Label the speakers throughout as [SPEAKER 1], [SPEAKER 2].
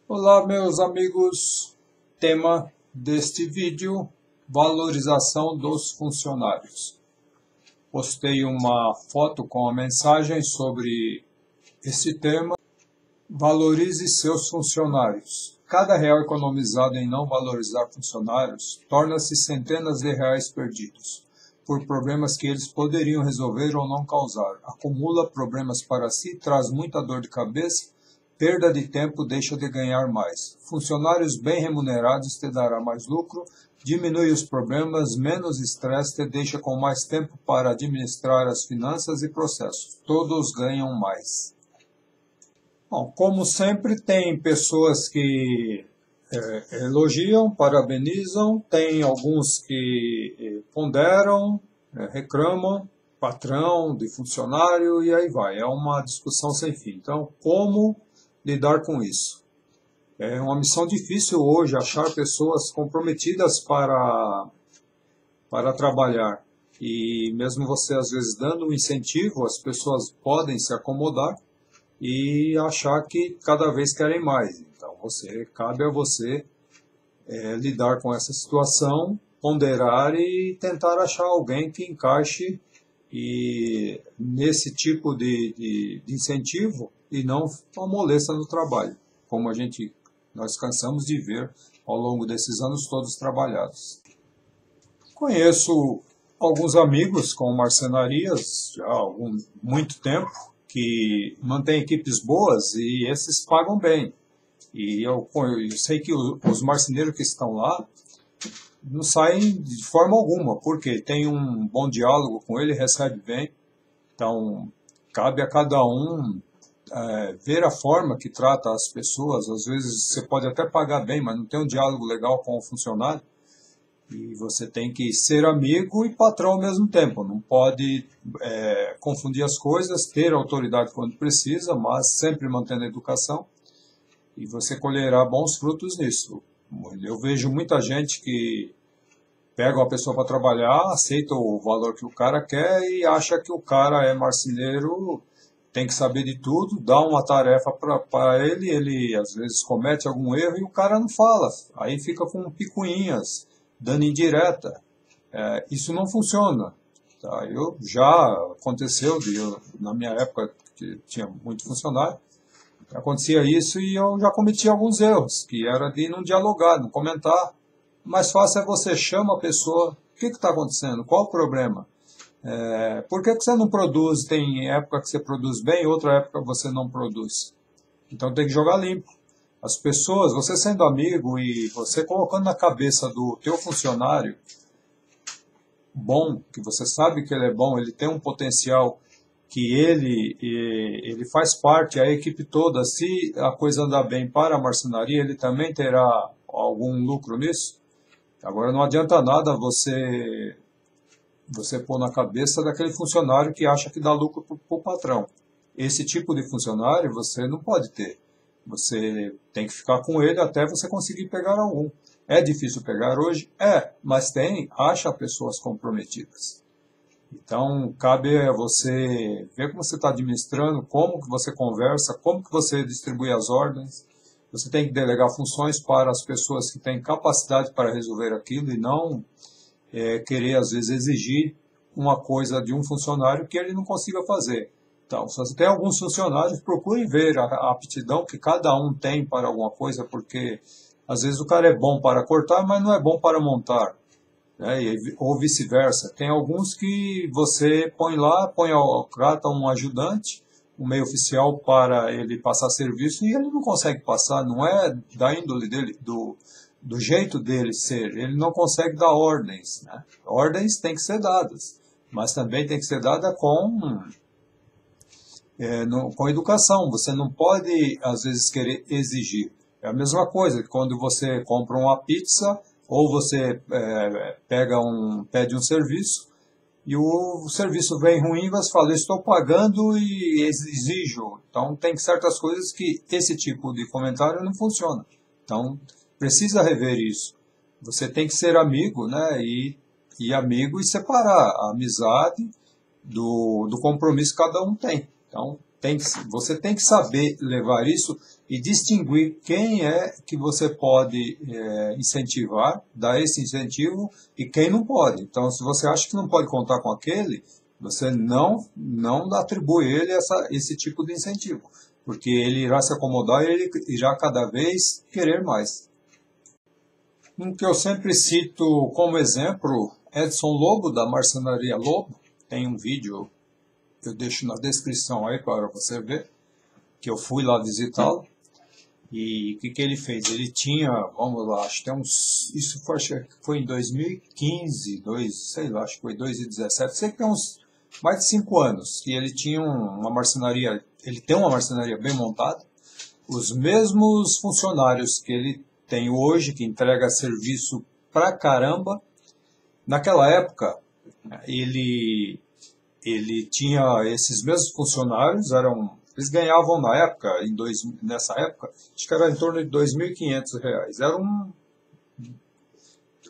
[SPEAKER 1] Olá, meus amigos. Tema deste vídeo: valorização dos funcionários. Postei uma foto com a mensagem sobre esse tema. Valorize seus funcionários. Cada real economizado em não valorizar funcionários torna-se centenas de reais perdidos, por problemas que eles poderiam resolver ou não causar. Acumula problemas para si, traz muita dor de cabeça. Perda de tempo deixa de ganhar mais. Funcionários bem remunerados te dará mais lucro, diminui os problemas, menos estresse, te deixa com mais tempo para administrar as finanças e processos. Todos ganham mais. Bom, como sempre, tem pessoas que elogiam, parabenizam, tem alguns que ponderam, reclamam, patrão, de funcionário, e aí vai. É uma discussão sem fim. Então, como lidar com isso? É uma missão difícil hoje achar pessoas comprometidas para trabalhar. E mesmo você, às vezes, dando um incentivo, as pessoas podem se acomodar e achar que cada vez querem mais. Então, cabe a você lidar com essa situação, ponderar e tentar achar alguém que encaixe nesse tipo de incentivo e não amoleça no trabalho, como nós cansamos de ver ao longo desses anos todos trabalhados. Conheço alguns amigos com marcenarias já há muito tempo, que mantêm equipes boas e esses pagam bem. E eu sei que os marceneiros que estão lá não saem de forma alguma, porque tem um bom diálogo com ele, recebe bem. Então, cabe a cada um ver a forma que trata as pessoas. Às vezes você pode até pagar bem, mas não tem um diálogo legal com o funcionário. E você tem que ser amigo e patrão ao mesmo tempo. Não pode confundir as coisas, ter autoridade quando precisa, mas sempre mantendo a educação. E você colherá bons frutos nisso. Eu vejo muita gente que pega uma pessoa para trabalhar, aceita o valor que o cara quer e acha que o cara é marceneiro, tem que saber de tudo, dá uma tarefa para ele, ele às vezes comete algum erro e o cara não fala. Aí fica com picuinhas, dando indireta. Isso não funciona. Tá? Já aconteceu, na minha época, que tinha muito funcionário, acontecia isso e eu já cometi alguns erros, que era de não dialogar, não comentar. O mais fácil é você chama a pessoa, o que está acontecendo, qual o problema? Por que você não produz? Tem época que você produz bem, outra época você não produz. Então tem que jogar limpo. As pessoas, você sendo amigo e você colocando na cabeça do teu funcionário bom, que você sabe que ele é bom, ele tem um potencial, que ele faz parte, a equipe toda, se a coisa andar bem para a marcenaria, ele também terá algum lucro nisso. Agora não adianta nada você pôr na cabeça daquele funcionário que acha que dá lucro para o patrão. Esse tipo de funcionário você não pode ter. Você tem que ficar com ele até você conseguir pegar algum. É difícil pegar hoje? Mas acha pessoas comprometidas. Então, cabe a você ver como você está administrando, como que você conversa, como que você distribui as ordens. Você tem que delegar funções para as pessoas que têm capacidade para resolver aquilo e não querer, às vezes, exigir uma coisa de um funcionário que ele não consiga fazer. Então, se você tem alguns funcionários, procure ver a aptidão que cada um tem para alguma coisa, porque às vezes o cara é bom para cortar, mas não é bom para montar. Ou vice-versa. Tem alguns que você trata um ajudante, um meio oficial para ele passar serviço e ele não consegue passar, não é da índole dele, do jeito dele ser, ele não consegue dar ordens. Né? Ordens têm que ser dadas, mas também tem que ser dada com educação. Você não pode, às vezes, querer exigir. É a mesma coisa que quando você compra uma pizza ou você pede um serviço e o serviço vem ruim e você fala, eu estou pagando e exijo. Então, tem certas coisas que esse tipo de comentário não funciona. Então, precisa rever isso. Você tem que ser amigo, né? E amigo e separar a amizade do compromisso que cada um tem. Então, Você tem que saber levar isso e distinguir quem é que você pode incentivar, dar esse incentivo, e quem não pode. Então, se você acha que não pode contar com aquele, você não atribui a ele esse tipo de incentivo, porque ele irá se acomodar e ele irá cada vez querer mais. Um que eu sempre cito como exemplo, Edson Lobo, da Marcenaria Lobo. Tem um vídeo, eu deixo na descrição aí para você ver, que eu fui lá visitá-lo. E o que ele fez? Ele tinha, vamos lá, acho que isso foi em 2015, sei lá, acho que foi 2017, sei que tem uns mais de 5 anos, que ele tinha uma marcenaria, ele tem uma marcenaria bem montada, os mesmos funcionários que ele tem hoje, que entrega serviço pra caramba. Naquela época, ele tinha esses mesmos funcionários, eles ganhavam na época, nessa época, acho que era em torno de R$ 2.500. Era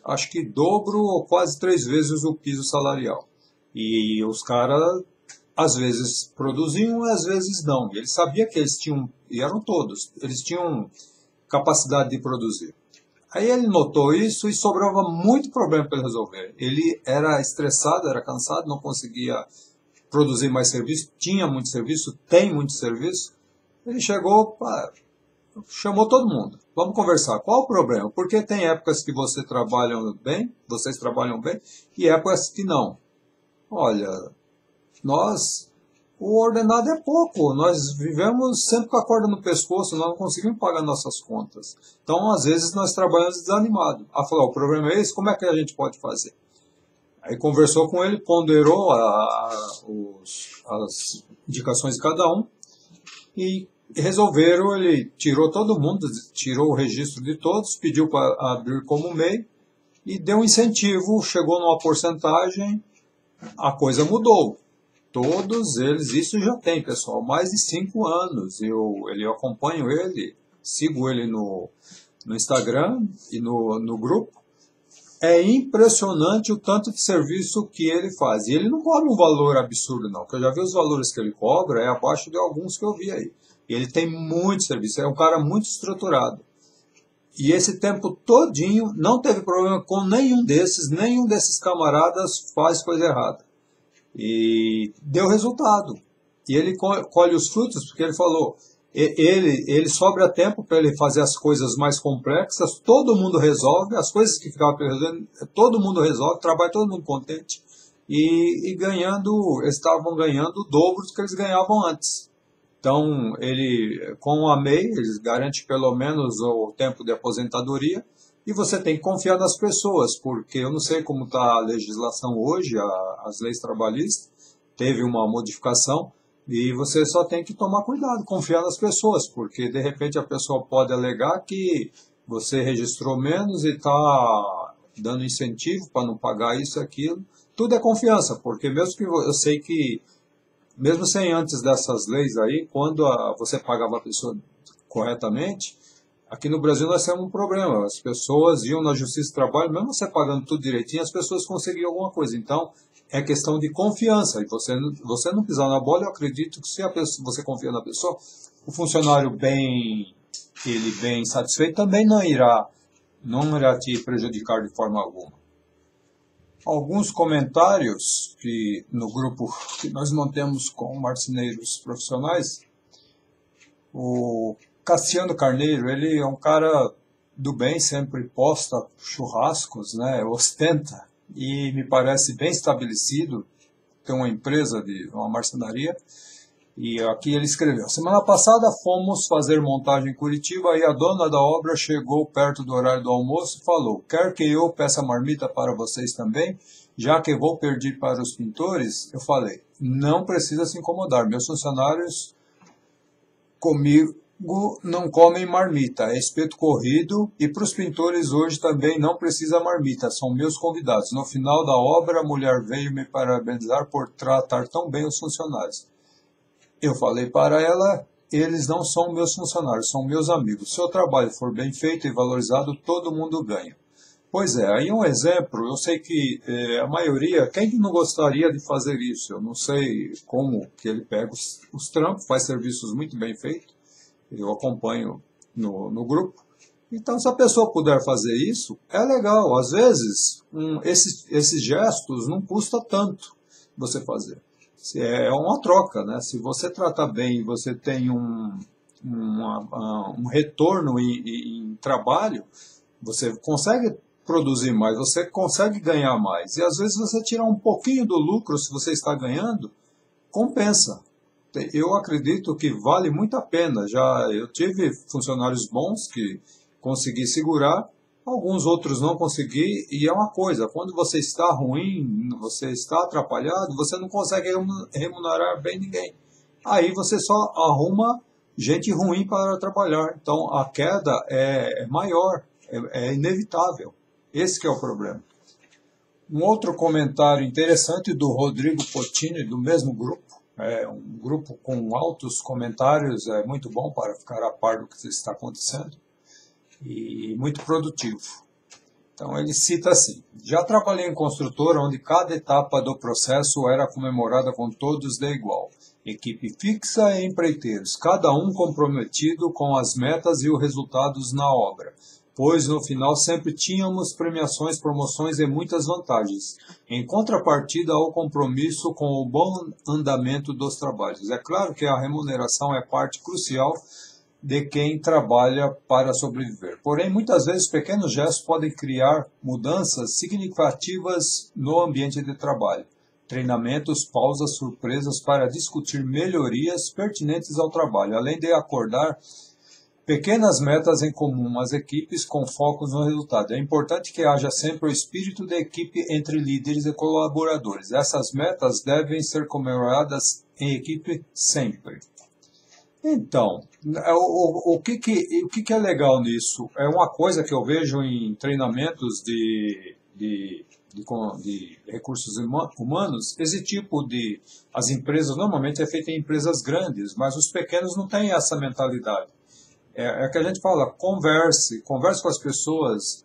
[SPEAKER 1] acho que dobro ou quase 3 vezes o piso salarial. E os caras, às vezes produziam, às vezes não. E ele sabia que eles tinham, e eram todos, eles tinham capacidade de produzir. Aí ele notou isso e sobrava muito problema para ele resolver. Ele era estressado, era cansado, não conseguia produzir mais serviço, tinha muito serviço, tem muito serviço. Ele chegou, chamou todo mundo. Vamos conversar. Qual o problema? Porque tem épocas que vocês trabalham bem, e épocas que não. Olha, o ordenado é pouco, nós vivemos sempre com a corda no pescoço, nós não conseguimos pagar nossas contas. Então, às vezes, nós trabalhamos desanimado. Falou, o problema é esse, como é que a gente pode fazer? Aí conversou com ele, ponderou as indicações de cada um e resolveram, ele tirou todo mundo, tirou o registro de todos, pediu para abrir como MEI e deu um incentivo, chegou numa porcentagem, a coisa mudou. Todos eles, isso já tem, pessoal, mais de 5 anos. Eu acompanho ele, sigo ele no Instagram e no grupo. É impressionante o tanto de serviço que ele faz. E ele não cobra um valor absurdo, não. Porque eu já vi os valores que ele cobra, é abaixo de alguns que eu vi aí. E ele tem muito serviço, é um cara muito estruturado. E esse tempo todinho não teve problema com nenhum desses camaradas faz coisa errada. E deu resultado. E ele colhe os frutos, porque ele falou, ele sobra tempo para ele fazer as coisas mais complexas, todo mundo resolve, as coisas que ficavam perdendo, todo mundo resolve, trabalha todo mundo contente, e ganhando, eles estavam ganhando o dobro do que eles ganhavam antes. Então, com a MEI, eles garantem pelo menos o tempo de aposentadoria, e você tem que confiar nas pessoas, porque eu não sei como está a legislação hoje, as leis trabalhistas, teve uma modificação, e você só tem que tomar cuidado, confiar nas pessoas, porque de repente a pessoa pode alegar que você registrou menos e está dando incentivo para não pagar isso e aquilo. Tudo é confiança, porque mesmo que eu sei que, mesmo sem antes dessas leis aí, quando você pagava a pessoa corretamente, aqui no Brasil nós temos um problema. As pessoas iam na Justiça do Trabalho, mesmo você pagando tudo direitinho, as pessoas conseguiam alguma coisa. Então, é questão de confiança. E você não pisar na bola, eu acredito que se você confia na pessoa, o funcionário bem satisfeito também não irá te prejudicar de forma alguma. Alguns comentários que no grupo que nós mantemos com marceneiros profissionais. O Cassiano Carneiro, ele é um cara do bem, sempre posta churrascos, né, ostenta, e me parece bem estabelecido, tem uma empresa, uma marcenaria, e aqui ele escreveu, semana passada fomos fazer montagem em Curitiba e a dona da obra chegou perto do horário do almoço e falou, quer que eu peça marmita para vocês também, já que vou pedir para os pintores? Eu falei, não precisa se incomodar, meus funcionários comigo não comem marmita, é espeto corrido e para os pintores hoje também não precisa marmita, são meus convidados. No final da obra a mulher veio me parabenizar por tratar tão bem os funcionários. Eu falei para ela, eles não são meus funcionários, são meus amigos. Se o trabalho for bem feito e valorizado, todo mundo ganha. Pois é, aí um exemplo, eu sei que a maioria, quem que não gostaria de fazer isso? Eu não sei como que ele pega os trampos, faz serviços muito bem feitos, eu acompanho no grupo. Então, se a pessoa puder fazer isso, é legal. Às vezes, esses gestos não custa tanto você fazer. É uma troca, né? Se você tratar bem, você tem um retorno em trabalho, você consegue produzir mais, você consegue ganhar mais. E às vezes você tirar um pouquinho do lucro, se você está ganhando, compensa. Eu acredito que vale muito a pena. Já eu tive funcionários bons que consegui segurar, alguns outros não consegui, e é uma coisa, quando você está ruim, você está atrapalhado, você não consegue remunerar bem ninguém. Aí você só arruma gente ruim para trabalhar. Então a queda é maior, é inevitável. Esse que é o problema. Um outro comentário interessante do Rodrigo Potini, do mesmo grupo, é um grupo com altos comentários, é muito bom para ficar a par do que está acontecendo e muito produtivo. Então ele cita assim: já trabalhei em construtora onde cada etapa do processo era comemorada com todos de igual. Equipe fixa e empreiteiros, cada um comprometido com as metas e os resultados na obra, pois no final sempre tínhamos premiações, promoções e muitas vantagens, em contrapartida ao compromisso com o bom andamento dos trabalhos. É claro que a remuneração é parte crucial de quem trabalha para sobreviver. Porém, muitas vezes pequenos gestos podem criar mudanças significativas no ambiente de trabalho. Treinamentos, pausas, surpresas para discutir melhorias pertinentes ao trabalho, além de acordar pequenas metas em comum às equipes com foco no resultado. É importante que haja sempre o espírito de equipe entre líderes e colaboradores. Essas metas devem ser comemoradas em equipe sempre. Então, o que é legal nisso? É uma coisa que eu vejo em treinamentos de recursos humanos, esse tipo de... As empresas, normalmente é feito em empresas grandes, mas os pequenos não têm essa mentalidade. É que a gente fala, converse com as pessoas,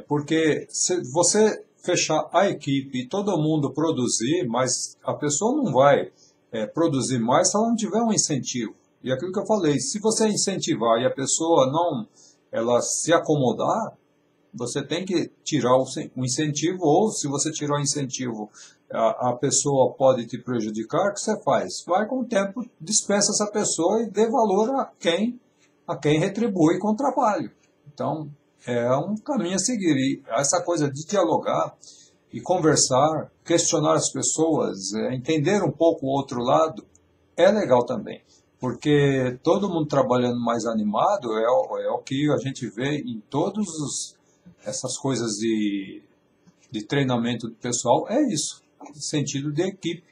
[SPEAKER 1] porque se você fechar a equipe e todo mundo produzir, mas a pessoa não vai produzir mais se ela não tiver um incentivo. E aquilo que eu falei, se você incentivar e a pessoa não, ela se acomodar, você tem que tirar o incentivo, ou se você tirar o incentivo, a pessoa pode te prejudicar, o que você faz? Vai com o tempo, dispensa essa pessoa e dê valor a quem retribui com o trabalho. Então, é um caminho a seguir. E essa coisa de dialogar e conversar, questionar as pessoas, entender um pouco o outro lado, é legal também. Porque todo mundo trabalhando mais animado é o que a gente vê em todas essas coisas de treinamento do pessoal, é isso, sentido de equipe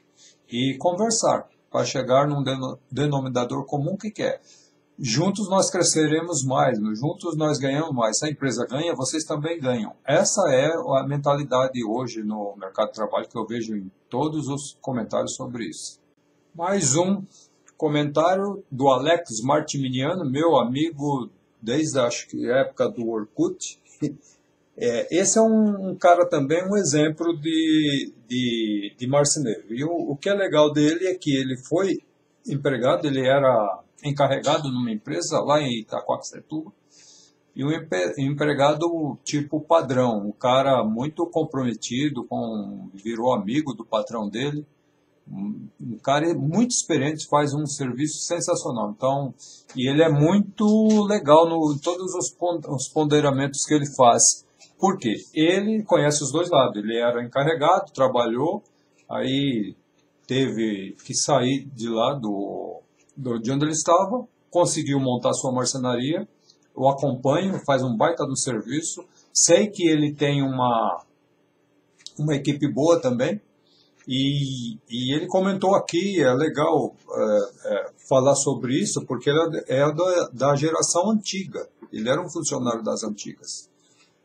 [SPEAKER 1] e conversar para chegar num denominador comum que é. Juntos nós cresceremos mais, juntos nós ganhamos mais. Se a empresa ganha, vocês também ganham. Essa é a mentalidade hoje no mercado de trabalho que eu vejo em todos os comentários sobre isso. Mais um comentário do Alex Martimiano, meu amigo desde acho que a época do Orkut. Esse é um cara também, um exemplo de marceneiro. E o que é legal dele é que ele foi empregado, ele era encarregado numa empresa lá em Itaquaquecetuba, e um empregado tipo padrão, um cara muito comprometido, virou amigo do patrão dele, um cara muito experiente, faz um serviço sensacional. Então, e ele é muito legal em todos os ponderamentos que ele faz. Por quê? Ele conhece os dois lados. Ele era encarregado, trabalhou, aí teve que sair de lá de onde ele estava, conseguiu montar sua marcenaria, o acompanho, faz um baita do serviço. Sei que ele tem uma equipe boa também. E ele comentou aqui, é legal falar sobre isso, porque ele é da geração antiga, ele era um funcionário das antigas.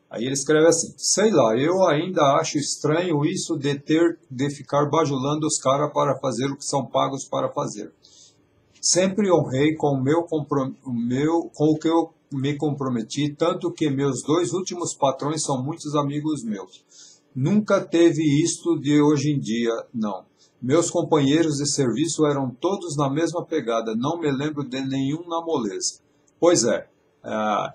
[SPEAKER 1] Aí ele escreve assim: sei lá, eu ainda acho estranho isso de ficar bajulando os caras para fazer o que são pagos para fazer. Sempre honrei com com o que eu me comprometi, tanto que meus dois últimos patrões são muitos amigos meus. Nunca teve isto de hoje em dia, não. Meus companheiros de serviço eram todos na mesma pegada, não me lembro de nenhum na moleza. Pois é,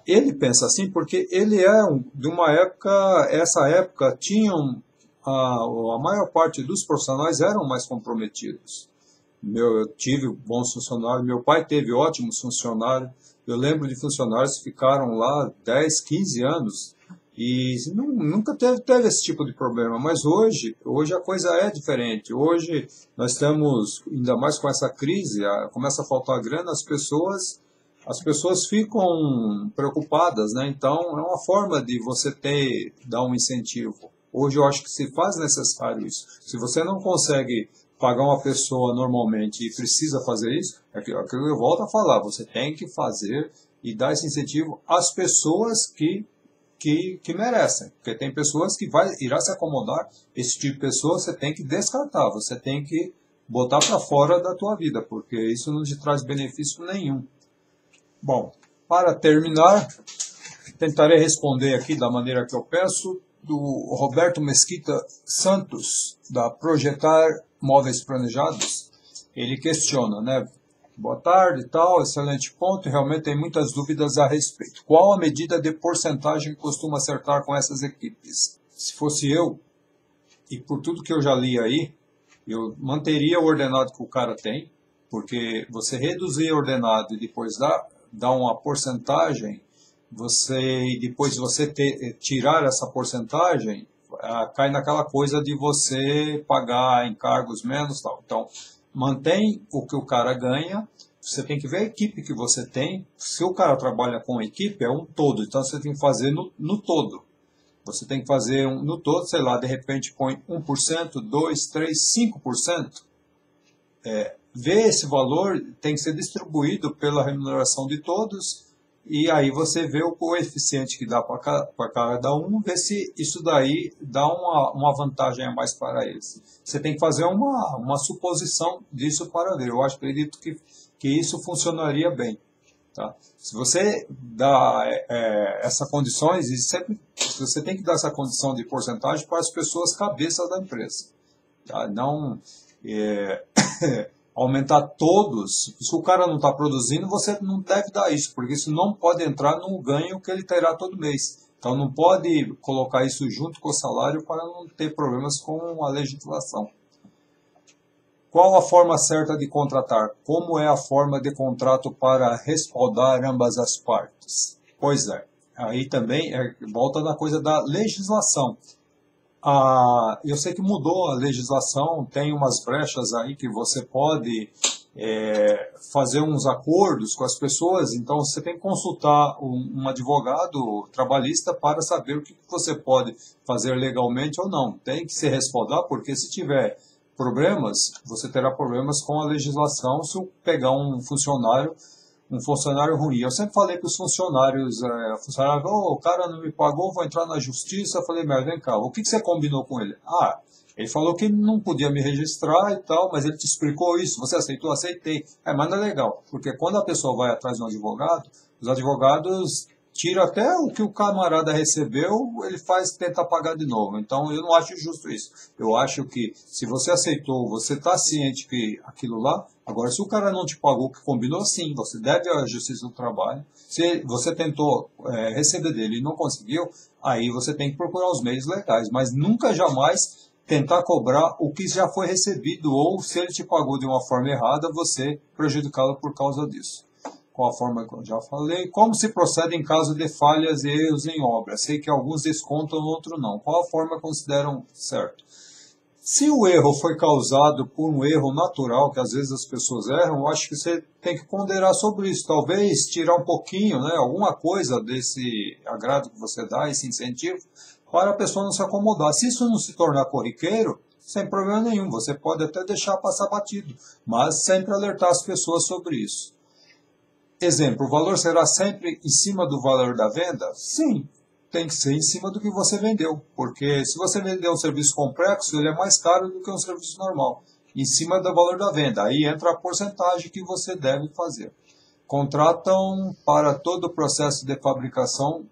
[SPEAKER 1] ele pensa assim porque ele é de uma época, essa época tinham, a maior parte dos profissionais eram mais comprometidos. Eu tive bons funcionários, meu pai teve ótimos funcionários, eu lembro de funcionários que ficaram lá 10, 15 anos e nunca teve esse tipo de problema, mas hoje a coisa é diferente. Hoje nós estamos, ainda mais com essa crise, começa a faltar grana, as pessoas ficam preocupadas, né? Então é uma forma de você dar um incentivo. Hoje eu acho que se faz necessário isso. Se você não consegue pagar uma pessoa normalmente e precisa fazer isso, é aquilo que eu volto a falar, você tem que fazer e dar esse incentivo às pessoas que merecem. Porque tem pessoas que irá se acomodar, esse tipo de pessoa você tem que descartar, você tem que botar para fora da tua vida, porque isso não te traz benefício nenhum. Bom, para terminar, tentarei responder aqui da maneira que eu penso, do Roberto Mesquita Santos, da Projetar Móveis Planejados. Ele questiona, né? Boa tarde e tal, excelente ponto, realmente tem muitas dúvidas a respeito. Qual a medida de porcentagem que costuma acertar com essas equipes? Se fosse eu, e por tudo que eu já li aí, eu manteria o ordenado que o cara tem, porque você reduzir o ordenado e depois dar uma porcentagem, depois você tirar essa porcentagem, cai naquela coisa de você pagar encargos menos tal. Então, mantém o que o cara ganha, você tem que ver a equipe que você tem. Se o cara trabalha com equipe, é um todo, então você tem que fazer no todo. Você tem que fazer no todo, sei lá, de repente põe 1%, 2%, 3%, 5%. Ver esse valor tem que ser distribuído pela remuneração de todos, e aí você vê o coeficiente que dá para cada um, ver se isso daí dá uma vantagem a mais para eles. Você tem que fazer uma suposição disso para ver. Eu acredito que isso funcionaria bem. Tá? Se você dá essas condições, e sempre você tem que dar essa condição de porcentagem para as pessoas cabeças da empresa. Tá? Não aumentar todos. Se o cara não está produzindo, você não deve dar isso, porque isso não pode entrar no ganho que ele terá todo mês. Então não pode colocar isso junto com o salário para não ter problemas com a legislação. Qual a forma certa de contratar? Como é a forma de contrato para respaldar ambas as partes? Pois é, aí também volta na coisa da legislação. Eu sei que mudou a legislação, tem umas brechas aí que você pode fazer uns acordos com as pessoas, então você tem que consultar um advogado trabalhista para saber o que você pode fazer legalmente ou não. Tem que se respaldar, porque se tiver problemas, você terá problemas com a legislação se eu pegar um funcionário ruim. Eu sempre falei para os funcionários, o cara não me pagou, vou entrar na justiça. Eu falei, mas vem cá, o que você combinou com ele? Ele falou que não podia me registrar e tal, mas ele te explicou isso, você aceitou? Aceitei. Mas não é legal, porque quando a pessoa vai atrás de um advogado, os advogados tiram até o que o camarada recebeu, ele tenta pagar de novo. Então eu não acho justo isso. Eu acho que se você aceitou, você está ciente que aquilo lá. Agora, se o cara não te pagou o que combinou, sim, você deve à Justiça do Trabalho. Se você tentou receber dele e não conseguiu, aí você tem que procurar os meios legais. Mas nunca, jamais tentar cobrar o que já foi recebido, ou se ele te pagou de uma forma errada, você prejudicá-lo por causa disso. Qual a forma que eu já falei? Como se procede em caso de falhas e erros em obra? Sei que alguns descontam, outros não. Qual a forma consideram certo? Se o erro foi causado por um erro natural, que às vezes as pessoas erram, eu acho que você tem que ponderar sobre isso. Talvez tirar um pouquinho, né, alguma coisa desse agrado que você dá, esse incentivo, para a pessoa não se acomodar. Se isso não se tornar corriqueiro, sem problema nenhum, você pode até deixar passar batido, mas sempre alertar as pessoas sobre isso. Exemplo, o valor será sempre em cima do valor da venda? Sim, tem que ser em cima do que você vendeu, porque se você vendeu um serviço complexo, ele é mais caro do que um serviço normal. em cima do valor da venda. Aí entra a porcentagem que você deve fazer. Contratam para todo o processo de fabricação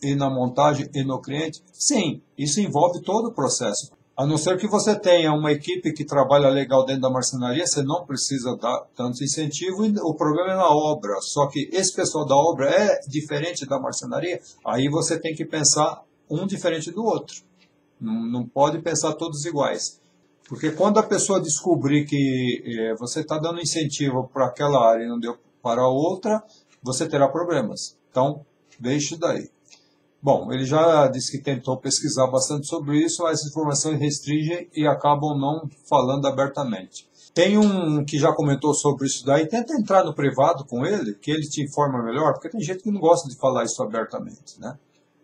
[SPEAKER 1] e na montagem e no cliente? Sim, isso envolve todo o processo. A não ser que você tenha uma equipe que trabalha legal dentro da marcenaria, você não precisa dar tanto incentivo, e o problema é na obra. Só que esse pessoal da obra é diferente da marcenaria, aí você tem que pensar um diferente do outro. Não pode pensar todos iguais. Porque quando a pessoa descobrir que você está dando incentivo para aquela área e não deu para outra, você terá problemas. Então, deixe daí. Bom, ele já disse que tentou pesquisar bastante sobre isso, mas as informações restringem e acabam não falando abertamente. Tem um que já comentou sobre isso daí, tenta entrar no privado com ele, que ele te informa melhor, porque tem gente que não gosta de falar isso abertamente, né?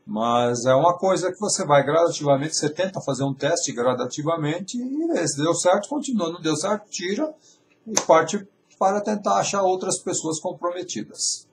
[SPEAKER 1] Mas é uma coisa que você vai gradativamente, você tenta fazer um teste gradativamente e se deu certo, continua, não deu certo, tira e parte para tentar achar outras pessoas comprometidas.